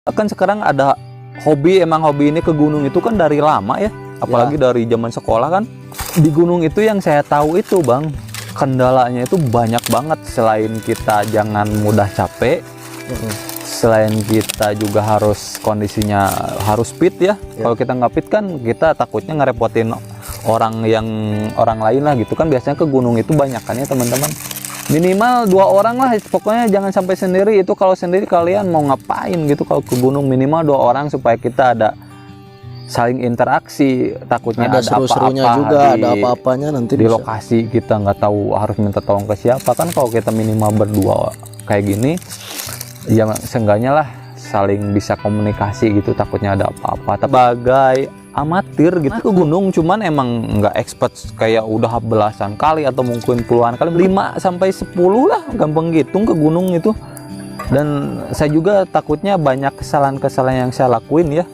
Kan sekarang ada hobi, emang hobi ini ke gunung itu kan dari lama ya, apalagi dari zaman sekolah kan. Di gunung itu yang saya tahu itu Bang, kendalanya itu banyak banget. Selain kita jangan mudah capek, selain kita juga harus kondisinya harus fit ya. Kalau kita nggak fit kan kita takutnya ngerepotin orang lain lah gitu kan. Biasanya ke gunung itu banyak kan ya teman-teman, minimal 2 orang lah pokoknya, jangan sampai sendiri. Itu kalau sendiri kalian mau ngapain gitu, kalau ke gunung minimal 2 orang supaya kita ada saling interaksi. Takutnya ada seru-serunya apa-apa juga, ada apa-apanya nanti di bisa. lokasi, kita nggak tahu harus minta tolong ke siapa kan. Kalau kita minimal berdua kayak gini ya seenggaknya lah saling bisa komunikasi gitu, takutnya ada apa-apa. Sebagai amatir gitu ke gunung, cuman emang nggak expert kayak udah belasan kali atau mungkin puluhan kali, 5 sampai 10 lah gampang gitu ke gunung itu. Dan saya juga takutnya banyak kesalahan-kesalahan yang saya lakuin ya.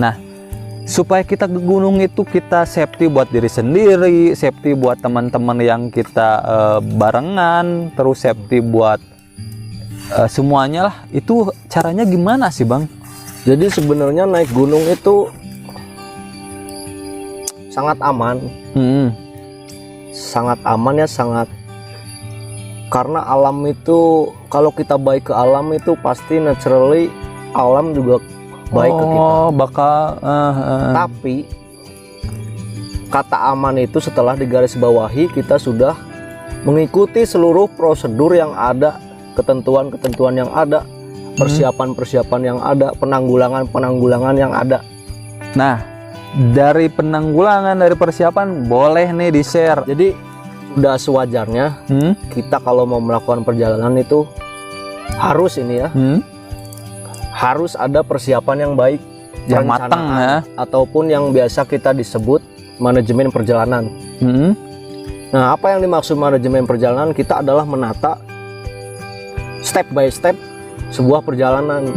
Nah, supaya kita ke gunung itu kita safety buat diri sendiri, safety buat teman-teman yang kita barengan, terus safety buat semuanya lah. Itu caranya gimana sih Bang? Jadi sebenarnya naik gunung itu sangat aman, sangat aman ya, sangat, karena alam itu kalau kita baik ke alam itu pasti naturally alam juga baik ke kita. Tapi kata aman itu setelah digarisbawahi kita sudah mengikuti seluruh prosedur yang ada, ketentuan-ketentuan yang ada, persiapan-persiapan yang ada, penanggulangan-penanggulangan yang ada. Nah, dari penanggulangan, dari persiapan boleh nih di-share. Jadi udah sewajarnya kita kalau mau melakukan perjalanan itu harus ini ya, harus ada persiapan yang baik, yang matang ya, ataupun yang biasa kita disebut manajemen perjalanan. Nah, apa yang dimaksud manajemen perjalanan? Kita adalah menata step by step sebuah perjalanan.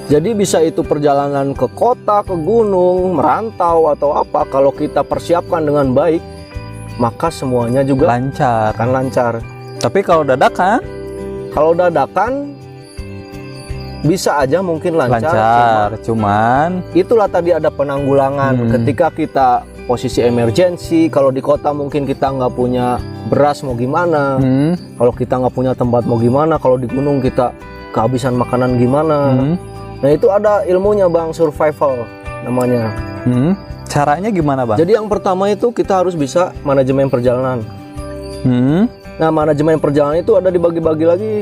Jadi bisa itu perjalanan ke kota, ke gunung, merantau atau apa, kalau kita persiapkan dengan baik, maka semuanya juga lancar, akan lancar. Tapi kalau dadakan? Kalau dadakan bisa aja mungkin lancar, cuman itulah tadi ada penanggulangan. Ketika kita posisi emergensi, kalau di kota mungkin kita nggak punya beras mau gimana, kalau kita nggak punya tempat mau gimana, kalau di gunung kita kehabisan makanan gimana. Nah itu ada ilmunya Bang, survival namanya. Caranya gimana Bang? Jadi yang pertama itu kita harus bisa manajemen perjalanan. Nah, manajemen perjalanan itu ada dibagi-bagi lagi.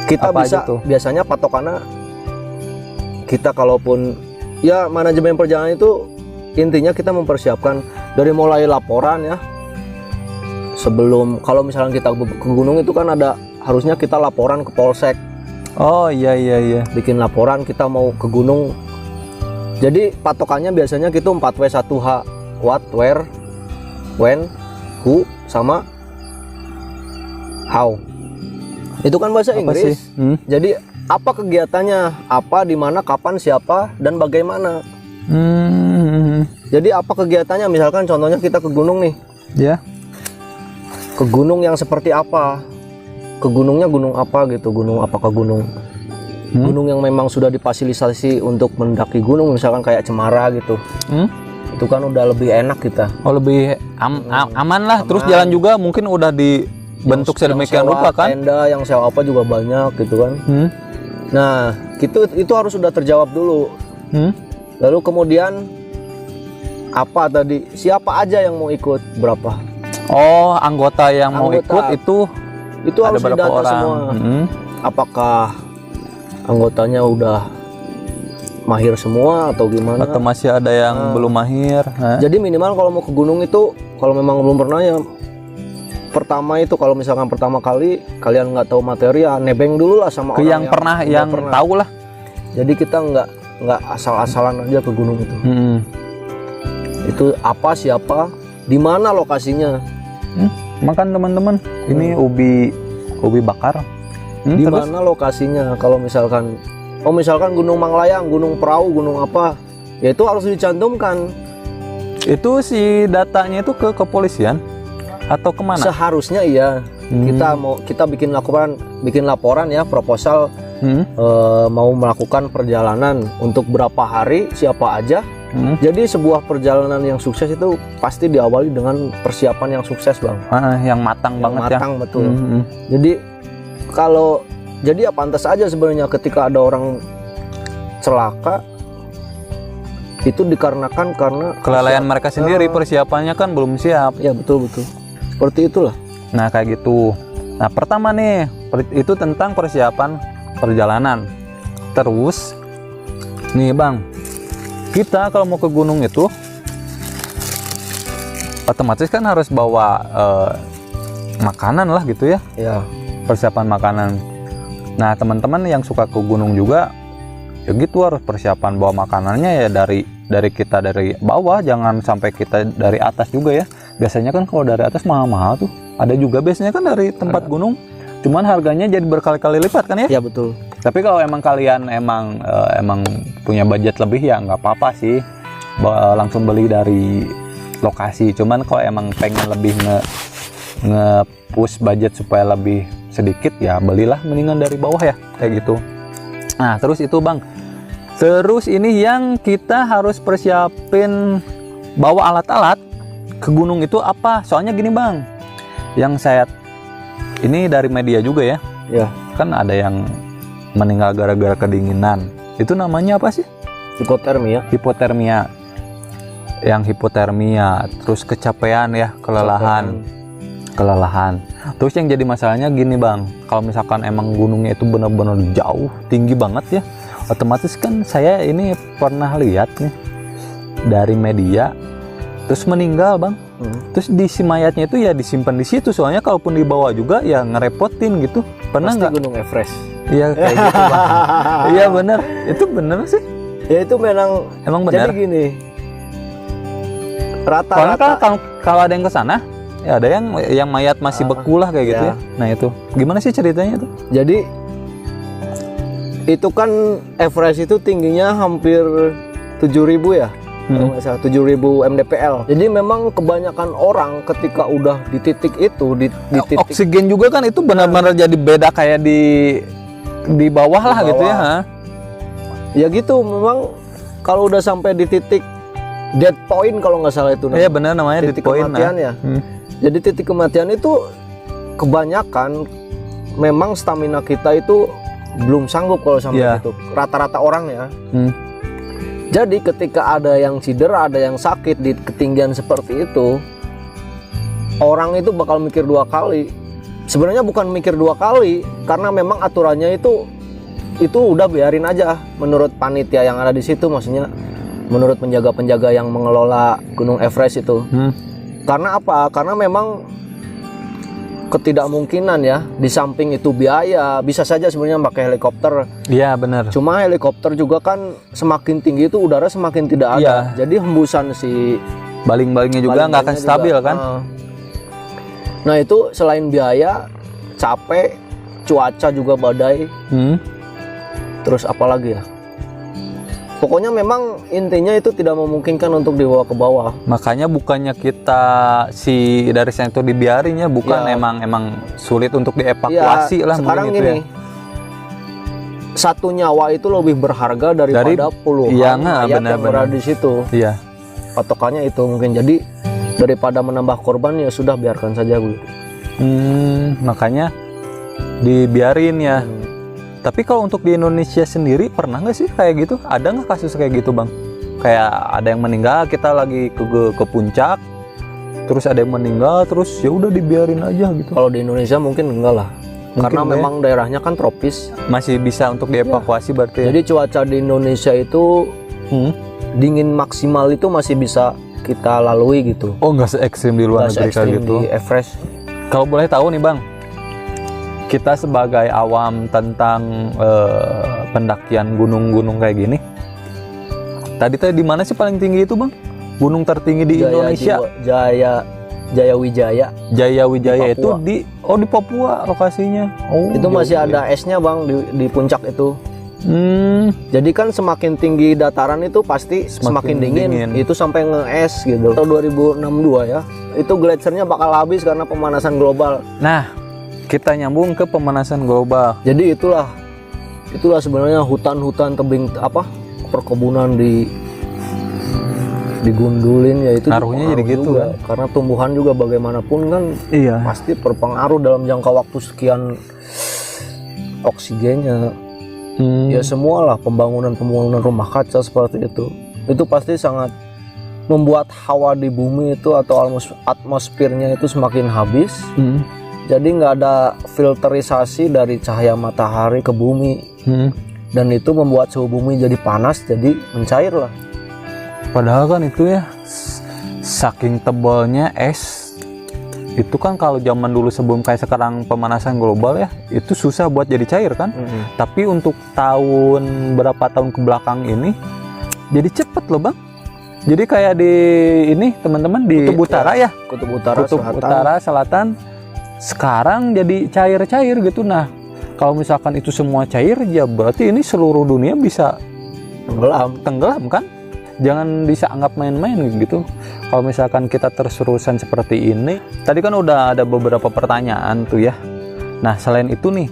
Kita apa bisa biasanya patokannya, kita kalaupun ya manajemen perjalanan itu intinya kita mempersiapkan dari mulai laporan ya. Sebelum, kalau misalnya kita ke gunung itu kan ada, harusnya kita laporan ke Polsek. Oh iya. Bikin laporan kita mau ke gunung. Jadi patokannya biasanya kita 4W1H, what, where, when, who, sama how. Itu kan bahasa Inggris. Jadi apa kegiatannya, apa, di mana, kapan, siapa, dan bagaimana. Jadi apa kegiatannya, misalkan contohnya kita ke gunung nih. Ya. Ke gunung yang seperti apa? Ke gunungnya gunung apa gitu, gunung apakah gunung gunung yang memang sudah difasilitasi untuk mendaki gunung, misalkan kayak Cemara gitu. Itu kan udah lebih enak kita. Oh, lebih aman lah. Terus jalan juga mungkin udah dibentuk sedemikian rupa kan. Tenda yang sewa apa juga banyak gitu kan. Nah itu harus sudah terjawab dulu. Lalu kemudian apa tadi, siapa aja yang mau ikut, berapa? Oh, anggota yang mau ikut itu harus berapa didata orang? semua. Apakah anggotanya udah mahir semua atau gimana? Atau masih ada yang belum mahir? Jadi minimal kalau mau ke gunung itu, kalau memang belum pernah ya, pertama itu kalau misalkan pertama kali kalian nggak tahu materi ya nebeng dulu lah sama orang yang pernah, yang tahu lah. Jadi kita nggak asal-asalan aja ke gunung itu. Itu apa, siapa, di mana lokasinya. Makan teman-teman, ini ubi bakar. Di mana lokasinya? Kalau misalkan, misalkan Gunung Manglayang, Gunung Perahu, Gunung apa, ya itu harus dicantumkan. Itu si datanya itu ke kepolisian atau kemana? Seharusnya iya. Kita bikin laporan ya, proposal mau melakukan perjalanan untuk berapa hari, siapa aja. Jadi sebuah perjalanan yang sukses itu pasti diawali dengan persiapan yang sukses, Bang. Yang matang Yang banget matang, ya. betul. Jadi ya pantas aja sebenarnya ketika ada orang celaka itu dikarenakan karena Kelalaian mereka sendiri, persiapannya kan belum siap. Ya betul. Seperti itulah. Nah kayak gitu. Nah pertama nih itu tentang persiapan perjalanan. Terus nih Bang, kita kalau mau ke gunung itu otomatis kan harus bawa makanan lah gitu ya. Ya. Persiapan makanan. Nah teman-teman yang suka ke gunung juga ya gitu, harus persiapan bawa makanannya ya dari kita dari bawah, jangan sampai kita dari atas juga ya. Biasanya kan kalau dari atas mahal-mahal tuh. Ada juga biasanya kan dari tempat gunung, cuman harganya jadi berkali-kali lipat kan ya. Ya betul. Tapi kalau emang kalian emang punya budget lebih ya nggak apa-apa sih, langsung beli dari lokasi. Cuman kalau emang pengen lebih nge-push budget supaya lebih sedikit ya belilah mendingan dari bawah ya, kayak gitu. Nah terus itu Bang, terus ini yang kita harus persiapin bawa alat-alat ke gunung itu apa? Soalnya gini Bang, yang saya ini dari media juga ya, kan ada yang meninggal gara-gara kedinginan. Itu namanya apa sih? Hipotermia. Yang hipotermia, terus kecapean ya, kelelahan. Terus yang jadi masalahnya gini Bang, kalau misalkan emang gunungnya itu benar-benar jauh, tinggi banget ya, otomatis kan saya ini pernah lihat nih dari media, terus meninggal Bang. Terus si mayatnya itu ya disimpan di situ, soalnya kalaupun dibawa juga ya ngerepotin gitu. Pernah nggak? Gunung Everest. Iya kayak gitu Bang. Iya bener, itu bener sih. Ya itu emang benar. Jadi gini, Soalnya rata-rata kan kalau ada yang ke sana, ya ada yang mayat masih beku lah kayak gitu ya. Nah itu gimana sih ceritanya itu? Jadi itu kan Everest itu tingginya hampir 7.000 ya. Kalau nggak salah 7.000 mdpl. Jadi memang kebanyakan orang ketika udah di titik itu di titik oksigen juga kan itu benar-benar jadi beda kayak di bawah lah gitu ya. Ya gitu, memang kalau udah sampai di titik dead point kalau nggak salah itu. Iya benar namanya titik dead point. Kematian ya. Jadi titik kematian itu kebanyakan memang stamina kita itu belum sanggup kalau sampai itu. Rata-rata orang ya. Jadi ketika ada yang cedera, ada yang sakit di ketinggian seperti itu, orang itu bakal mikir 2 kali. Sebenarnya bukan mikir 2 kali, karena memang aturannya itu udah biarin aja menurut panitia yang ada di situ, maksudnya menurut penjaga-penjaga yang mengelola Gunung Everest itu. Karena apa? Karena memang ketidakmungkinan ya, di samping itu biaya, bisa saja sebenarnya pakai helikopter. Iya benar. Cuma helikopter juga kan semakin tinggi itu udara semakin tidak ada. Jadi hembusan si baling-balingnya juga nggak akan stabil kan. Nah itu selain biaya, capek, cuaca juga badai. Terus apa lagi ya? Pokoknya memang intinya itu tidak memungkinkan untuk dibawa ke bawah. Makanya bukannya kita dari sana itu dibiarin ya, bukan, emang sulit untuk dievakuasi lah. Sekarang gini, satu nyawa itu lebih berharga daripada puluhan mayat yang berada di situ. Iya. Patokannya itu mungkin, jadi daripada menambah korban ya sudah biarkan saja Bu. Makanya dibiarin ya. Tapi kalau untuk di Indonesia sendiri pernah nggak sih kayak gitu? Ada nggak kasus kayak gitu Bang? Kayak ada yang meninggal, kita lagi ke puncak, terus ada yang meninggal, terus ya udah dibiarin aja gitu. Kalau di Indonesia mungkin enggak lah, karena memang daerahnya kan tropis. Masih bisa untuk dievakuasi berarti. Jadi cuaca di Indonesia itu dingin maksimal itu masih bisa kita lalui gitu. Oh nggak se-ekstrim di luar negeri kayak gitu. Di Everest. Kalau boleh tahu nih Bang, kita sebagai awam tentang pendakian gunung-gunung kayak gini, tadi di mana sih paling tinggi itu Bang? Gunung tertinggi di Indonesia? Jayawijaya. Jayawijaya itu di Papua lokasinya. Oh, itu masih ada esnya Bang di puncak itu. Jadi kan semakin tinggi dataran itu pasti semakin dingin. Itu sampai nge-es gitu. Tahun 2062 ya, itu gletsernya bakal habis karena pemanasan global. Nah, kita nyambung ke pemanasan global. Jadi itulah Itulah sebenarnya hutan-hutan tebing perkebunan digundulin ya, itu Ngaruhnya jadi gitu juga, karena tumbuhan juga bagaimanapun kan Iya. pasti berpengaruh dalam jangka waktu sekian oksigennya. Ya semualah pembangunan rumah kaca seperti itu pasti sangat membuat hawa di bumi itu atau atmosfernya itu semakin habis. Jadi nggak ada filterisasi dari cahaya matahari ke bumi, dan itu membuat suhu bumi jadi panas, jadi mencair lah. Padahal kan itu ya saking tebalnya es itu kan, kalau zaman dulu sebelum kayak sekarang pemanasan global ya, itu susah buat jadi cair kan. Tapi untuk berapa tahun ke belakang ini jadi cepet loh bang. Jadi kayak di ini teman-teman di Kutub Utara ya, Kutub Utara, Kutub Selatan. Utara Selatan sekarang jadi cair-cair gitu. Nah kalau misalkan itu semua cair ya berarti ini seluruh dunia bisa tenggelam kan. Jangan bisa anggap main-main gitu. Kalau misalkan kita terus-terusan seperti ini, tadi kan udah ada beberapa pertanyaan tuh ya. Nah selain itu nih,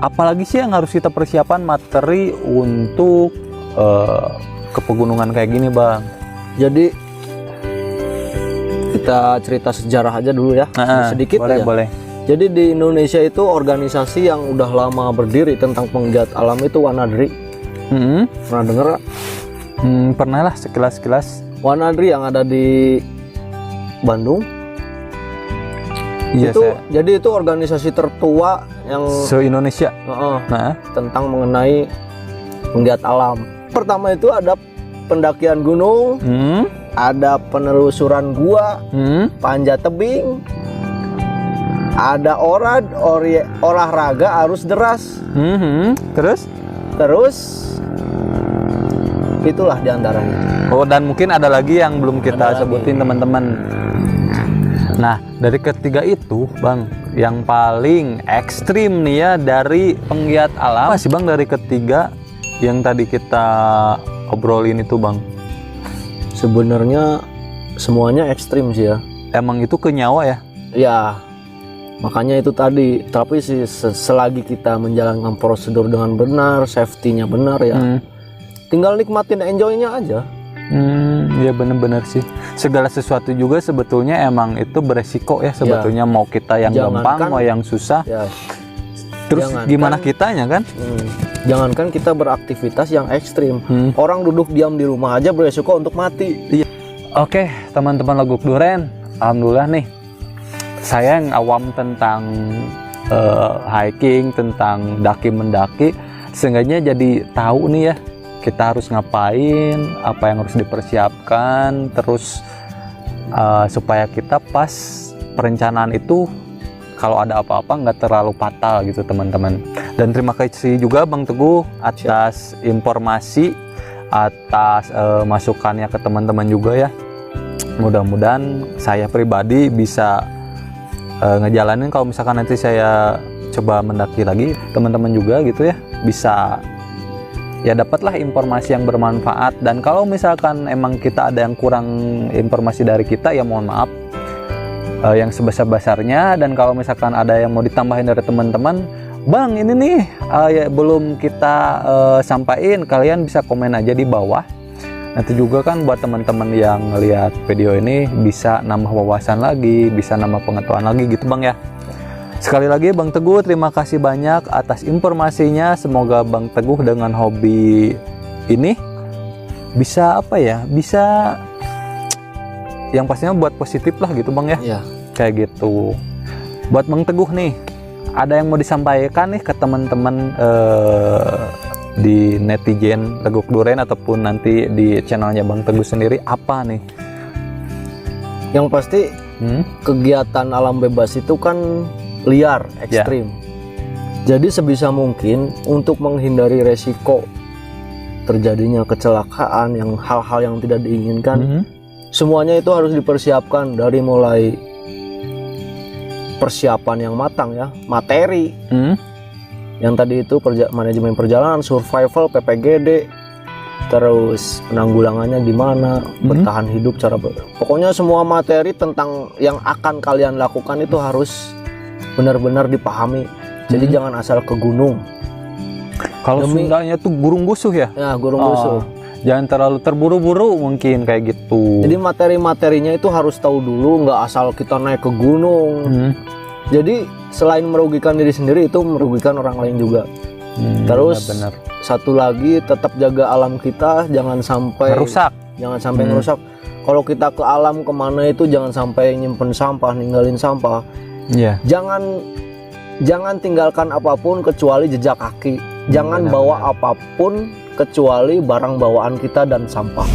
apalagi sih yang harus kita persiapan materi untuk ke pegunungan kayak gini bang? Jadi kita cerita sejarah aja dulu ya, sedikit boleh, aja. Boleh. Jadi di Indonesia itu organisasi yang udah lama berdiri tentang penggiat alam itu Wanadri. Pernah denger? Pernah lah sekilas-sekilas. Wanadri yang ada di Bandung. Iya, jadi itu organisasi tertua yang se-Indonesia. Tentang mengenai penggiat alam. Pertama itu ada pendakian gunung, ada penelusuran gua, panjat tebing, ada olahraga arus deras. Terus itulah diantaranya. Oh, dan mungkin ada lagi yang belum kita sebutin teman-teman. Nah dari ketiga itu bang, yang paling ekstrim nih ya dari penggiat alam, apa sih bang dari ketiga yang tadi kita obrolin itu bang? Sebenarnya semuanya ekstrim sih ya. Emang itu ke nyawa ya? Ya makanya itu tadi. Tapi sih selagi kita menjalankan prosedur dengan benar, safety-nya benar ya, tinggal nikmatin, enjoy-nya aja. Ya bener-bener sih. Segala sesuatu juga sebetulnya emang itu beresiko ya sebetulnya. Mau kita yang gampang, mau yang susah. Ya. Terus gimana kitanya kan? Jangankan kita beraktivitas yang ekstrim, orang duduk diam di rumah aja beresiko untuk mati. Iya. Oke, teman-teman Leguk Duren, alhamdulillah nih, saya yang awam tentang hiking, tentang daki-mendaki, seenggaknya jadi tahu nih ya, kita harus ngapain, apa yang harus dipersiapkan, terus supaya kita pas perencanaan itu kalau ada apa-apa nggak terlalu fatal gitu teman-teman. Dan terima kasih juga Bang Teguh atas informasi, atas masukannya ke teman-teman juga ya. Mudah-mudahan saya pribadi bisa ngejalanin kalau misalkan nanti saya coba mendaki lagi, teman-teman juga gitu ya bisa ya dapatlah informasi yang bermanfaat. Dan kalau misalkan emang kita ada yang kurang informasi dari kita ya mohon maaf yang sebesar-besarnya. Dan kalau misalkan ada yang mau ditambahin dari teman-teman, Bang ini nih ya belum kita sampaikan, kalian bisa komen aja di bawah. Nanti juga kan buat teman-teman yang lihat video ini bisa nambah wawasan lagi, bisa nambah pengetahuan lagi gitu Bang ya. Sekali lagi Bang Teguh terima kasih banyak atas informasinya. Semoga Bang Teguh dengan hobi ini bisa apa ya, bisa yang pastinya buat positif lah gitu Bang ya. Iya. Kayak gitu. Buat Bang Teguh nih, ada yang mau disampaikan nih ke teman-teman di netizen Leguk Duren ataupun nanti di channelnya Bang Teguh sendiri apa nih? Yang pasti kegiatan alam bebas itu kan liar, ekstrim. Jadi sebisa mungkin untuk menghindari resiko terjadinya kecelakaan, yang hal-hal yang tidak diinginkan, semuanya itu harus dipersiapkan dari mulai persiapan yang matang ya, materi. Yang tadi itu manajemen perjalanan, survival, PPGD, terus penanggulangannya gimana, bertahan hidup, pokoknya semua materi tentang yang akan kalian lakukan itu harus benar-benar dipahami. Jadi jangan asal ke gunung. Kalau Sundanya tuh gurung gusuh ya. Ya, gurung gusuh. Jangan terlalu terburu-buru mungkin kayak gitu. Jadi materi-materinya itu harus tahu dulu, nggak asal kita naik ke gunung. Jadi selain merugikan diri sendiri, itu merugikan orang lain juga. Terus benar. Satu lagi, tetap jaga alam kita, jangan sampai Rusak. Jangan sampai ngerusak. Kalau kita ke alam kemana itu jangan sampai nyimpen sampah, ninggalin sampah. Iya. Jangan tinggalkan apapun kecuali jejak kaki. Jangan bawa apapun kecuali barang bawaan kita dan sampah.